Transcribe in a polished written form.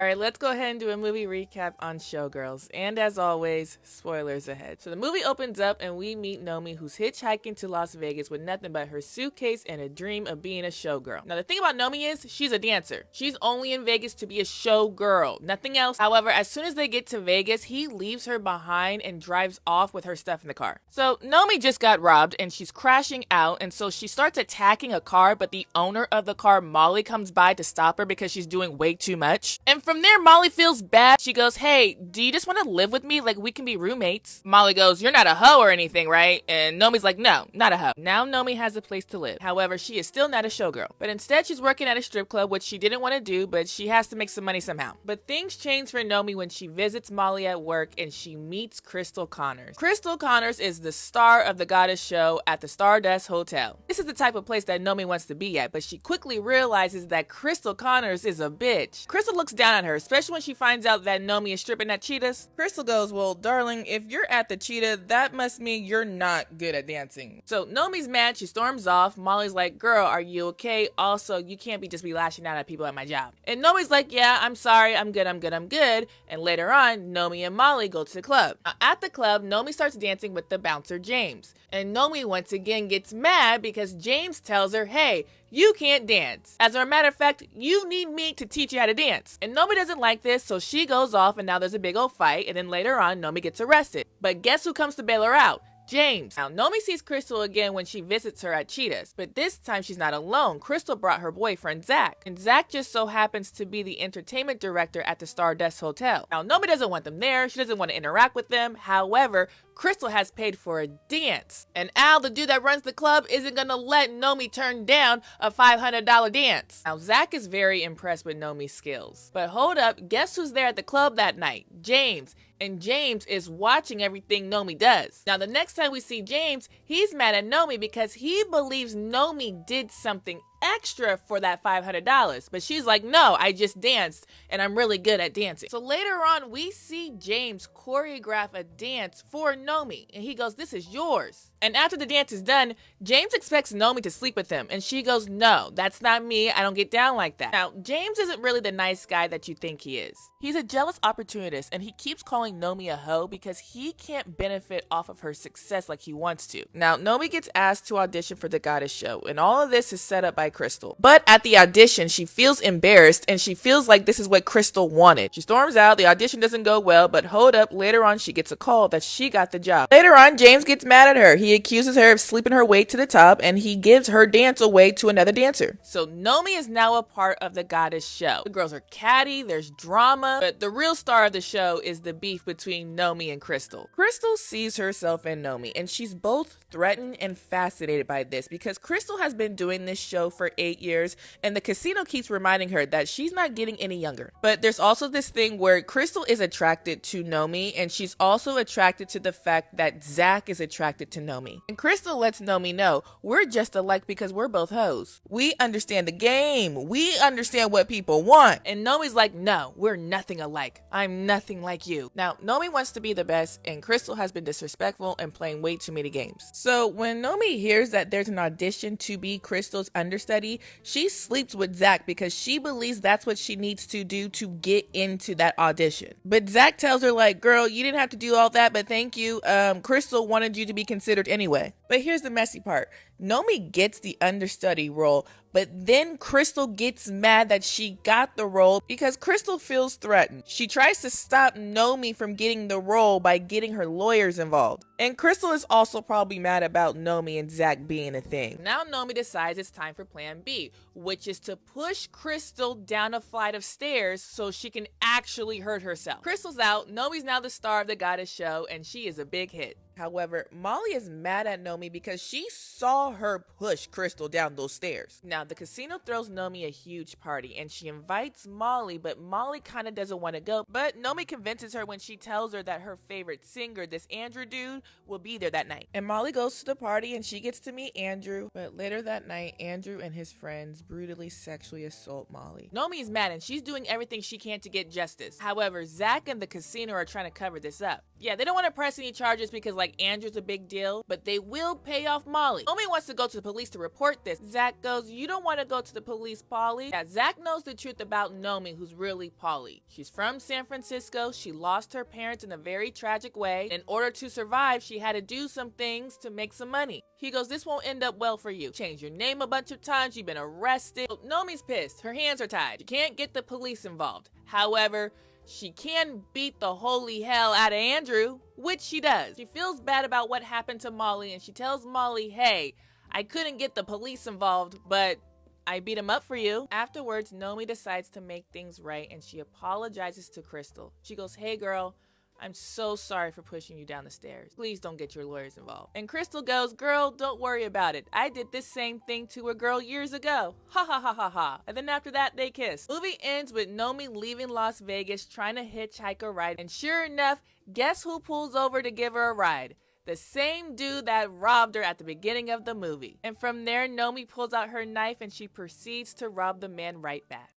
All right, let's go ahead and do a movie recap on Showgirls. And as always, spoilers ahead. So the movie opens up and we meet Nomi, who's hitchhiking to Las Vegas with nothing but her suitcase and a dream of being a showgirl. Now the thing about Nomi is she's a dancer. She's only in Vegas to be a showgirl, nothing else. However, as soon as they get to Vegas, he leaves her behind and drives off with her stuff in the car. So Nomi just got robbed and she's crashing out, and so she starts attacking a car, but the owner of the car, Molly, comes by to stop her because she's doing way too much. And from there, Molly feels bad. She goes, "Hey, do you just want to live with me? Like, we can be roommates." Molly goes, "You're not a hoe or anything, right?" And Nomi's like, "No, not a hoe." Now Nomi has a place to live. However, she is still not a showgirl. But instead, she's working at a strip club, which she didn't want to do, but she has to make some money somehow. But things change for Nomi when she visits Molly at work and she meets Crystal Connors. Crystal Connors is the star of the Goddess show at the Stardust Hotel. This is the type of place that Nomi wants to be at, but she quickly realizes that Crystal Connors is a bitch. Crystal looks down on her, especially when she finds out that Nomi is stripping at cheetahs. Crystal goes, "Well, darling, if you're at the cheetah, that must mean you're not good at dancing." So Nomi's mad, she storms off. Molly's like, "Girl, are you okay? Also, you can't just be lashing out at people at my job." And Nomi's like, "Yeah, I'm sorry, I'm good. And later on, Nomi and Molly go to the club. Now, at the club, Nomi starts dancing with the bouncer, James. And Nomi once again gets mad because James tells her, "Hey, you can't dance. As a matter of fact, you need me to teach you how to dance." And Nomi doesn't like this, so she goes off and now there's a big old fight, and then later on, Nomi gets arrested. But guess who comes to bail her out? James. Now, Nomi sees Crystal again when she visits her at Cheetah's, but this time she's not alone. Crystal brought her boyfriend, Zach, and Zach just so happens to be the entertainment director at the Stardust Hotel. Now, Nomi doesn't want them there. She doesn't want to interact with them. However, Crystal has paid for a dance, and Al, the dude that runs the club, isn't gonna let Nomi turn down a $500 dance. Now, Zach is very impressed with Nomi's skills. But hold up, guess who's there at the club that night? James. And James is watching everything Nomi does. Now, the next time we see James, he's mad at Nomi because he believes Nomi did something extra for that $500. But she's like, "No, I just danced and I'm really good at dancing." So later on, we see James choreograph a dance for Nomi. And he goes, "This is yours." And after the dance is done, James expects Nomi to sleep with him. And she goes, "No, that's not me. I don't get down like that." Now, James isn't really the nice guy that you think he is. He's a jealous opportunist, and he keeps calling Nomi a hoe because he can't benefit off of her success like he wants to. Now, Nomi gets asked to audition for the Goddess show, and all of this is set up by Crystal. But at the audition, she feels embarrassed, and she feels like this is what Crystal wanted. She storms out, the audition doesn't go well, but hold up, later on she gets a call that she got the job. Later on, James gets mad at her. He accuses her of sleeping her way to the top, and he gives her dance away to another dancer. So Nomi is now a part of the Goddess show. The girls are catty, there's drama, but the real star of the show is the beef between Nomi and Crystal. Crystal sees herself in Nomi, and she's both threatened and fascinated by this because Crystal has been doing this show for 8 years, and the casino keeps reminding her that she's not getting any younger. But there's also this thing where Crystal is attracted to Nomi, and she's also attracted to the fact that Zach is attracted to Nomi. And Crystal lets Nomi know, we're just alike because we're both hoes. We understand the game. We understand what people want. And Nomi's like, "No, we're nothing alike. I'm nothing like you." Now, Nomi wants to be the best, and Crystal has been disrespectful and playing way too many games. So when Nomi hears that there's an audition to be Crystal's understudy, she sleeps with Zach because she believes that's what she needs to do to get into that audition. But Zach tells her, like, "Girl, you didn't have to do all that, but thank you. Crystal wanted you to be considered anyway." But here's the messy part. Nomi gets the understudy role, but then Crystal gets mad that she got the role because Crystal feels threatened. She tries to stop Nomi from getting the role by getting her lawyers involved. And Crystal is also probably mad about Nomi and Zach being a thing. Now Nomi decides it's time for plan B, which is to push Crystal down a flight of stairs so she can actually hurt herself. Crystal's out, Nomi's now the star of the Goddess show, and she is a big hit. However, Molly is mad at Nomi because she saw her push Crystal down those stairs. Now, the casino throws Nomi a huge party, and she invites Molly, but Molly kind of doesn't want to go. But Nomi convinces her when she tells her that her favorite singer, this Andrew dude, will be there that night. And Molly goes to the party, and she gets to meet Andrew. But later that night, Andrew and his friends brutally sexually assault Molly. Nomi is mad, and she's doing everything she can to get justice. However, Zach and the casino are trying to cover this up. Yeah, they don't want to press any charges because, like, Andrew's a big deal, but they will pay off Molly. Nomi wants to go to the police to report this. Zach goes, "You don't want to go to the police, Polly. Yeah, Zach knows the truth about Nomi, who's really Polly. She's from San Francisco. She lost her parents in a very tragic way. In order to survive, she had to do some things to make some money. He goes, this won't end up well for you. Change your name a bunch of times. You've been arrested. So Nomi's pissed. Her hands are tied. She can't get the police involved. However, she can beat the holy hell out of Andrew, which she does. She feels bad about what happened to Molly, and she tells Molly, hey, I couldn't get the police involved, but I beat him up for you. Afterwards, Nomi decides to make things right, and she apologizes to Crystal. She goes, hey girl, I'm so sorry for pushing you down the stairs. Please don't get your lawyers involved. And Crystal goes, girl, don't worry about it. I did this same thing to a girl years ago. Ha ha ha ha ha. And then after that, they kiss. Movie ends with Nomi leaving Las Vegas trying to hitchhike a ride. And sure enough, guess who pulls over to give her a ride? The same dude that robbed her at the beginning of the movie. And from there, Nomi pulls out her knife and she proceeds to rob the man right back.